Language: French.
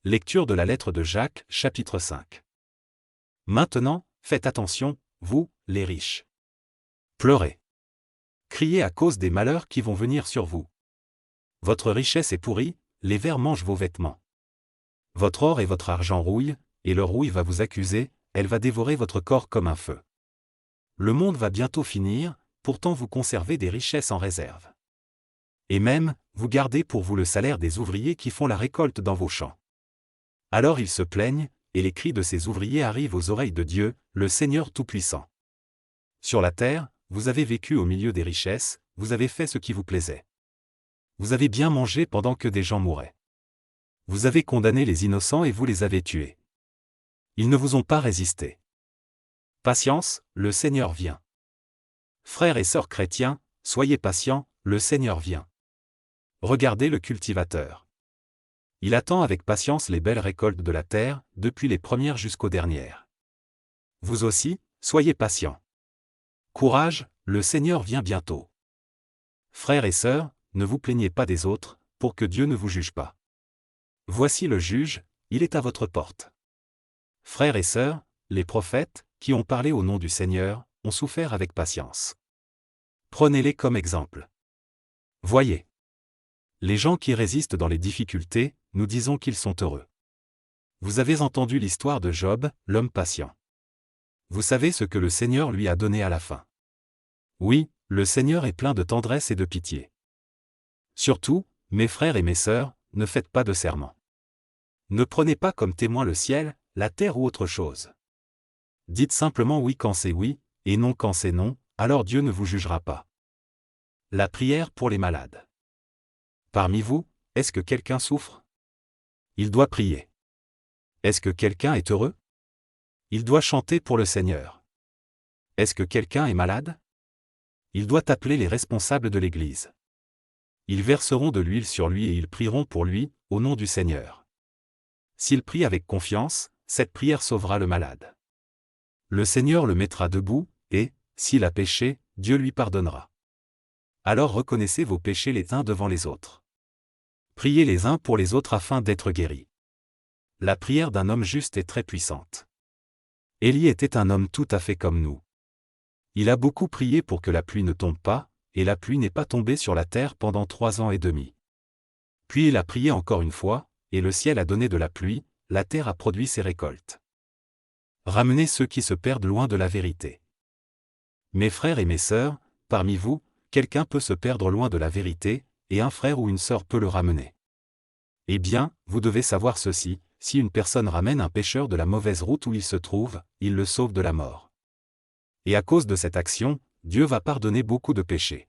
Lecture de la lettre de Jacques, chapitre 5. Maintenant, faites attention, vous, les riches. Pleurez. Criez à cause des malheurs qui vont venir sur vous. Votre richesse est pourrie, les vers mangent vos vêtements. Votre or et votre argent rouillent, et leur rouille va vous accuser, elle va dévorer votre corps comme un feu. Le monde va bientôt finir, pourtant vous conservez des richesses en réserve. Et même, vous gardez pour vous le salaire des ouvriers qui font la récolte dans vos champs. Alors ils se plaignent, et les cris de ces ouvriers arrivent aux oreilles de Dieu, le Seigneur Tout-Puissant. Sur la terre, vous avez vécu au milieu des richesses, vous avez fait ce qui vous plaisait. Vous avez bien mangé pendant que des gens mouraient. Vous avez condamné les innocents et vous les avez tués. Ils ne vous ont pas résisté. Patience, le Seigneur vient. Frères et sœurs chrétiens, soyez patients, le Seigneur vient. Regardez le cultivateur. Il attend avec patience les belles récoltes de la terre, depuis les premières jusqu'aux dernières. Vous aussi, soyez patients. Courage, le Seigneur vient bientôt. Frères et sœurs, ne vous plaignez pas des autres, pour que Dieu ne vous juge pas. Voici le juge, il est à votre porte. Frères et sœurs, les prophètes, qui ont parlé au nom du Seigneur, ont souffert avec patience. Prenez-les comme exemple. Voyez. Les gens qui résistent dans les difficultés, nous disons qu'ils sont heureux. Vous avez entendu l'histoire de Job, l'homme patient. Vous savez ce que le Seigneur lui a donné à la fin. Oui, le Seigneur est plein de tendresse et de pitié. Surtout, mes frères et mes sœurs, ne faites pas de serment. Ne prenez pas comme témoin le ciel, la terre ou autre chose. Dites simplement oui quand c'est oui, et non quand c'est non, alors Dieu ne vous jugera pas. La prière pour les malades. Parmi vous, est-ce que quelqu'un souffre? Il doit prier. Est-ce que quelqu'un est heureux? Il doit chanter pour le Seigneur. Est-ce que quelqu'un est malade? Il doit appeler les responsables de l'Église. Ils verseront de l'huile sur lui et ils prieront pour lui, au nom du Seigneur. S'il prie avec confiance, cette prière sauvera le malade. Le Seigneur le mettra debout, et, s'il a péché, Dieu lui pardonnera. Alors reconnaissez vos péchés les uns devant les autres. Priez les uns pour les autres afin d'être guéris. La prière d'un homme juste est très puissante. Élie était un homme tout à fait comme nous. Il a beaucoup prié pour que la pluie ne tombe pas, et la pluie n'est pas tombée sur la terre pendant 3 ans et demi. Puis il a prié encore une fois, et le ciel a donné de la pluie, la terre a produit ses récoltes. Ramenez ceux qui se perdent loin de la vérité. Mes frères et mes sœurs, parmi vous, quelqu'un peut se perdre loin de la vérité, et un frère ou une sœur peut le ramener. Eh bien, vous devez savoir ceci, si une personne ramène un pécheur de la mauvaise route où il se trouve, il le sauve de la mort. Et à cause de cette action, Dieu va pardonner beaucoup de péchés.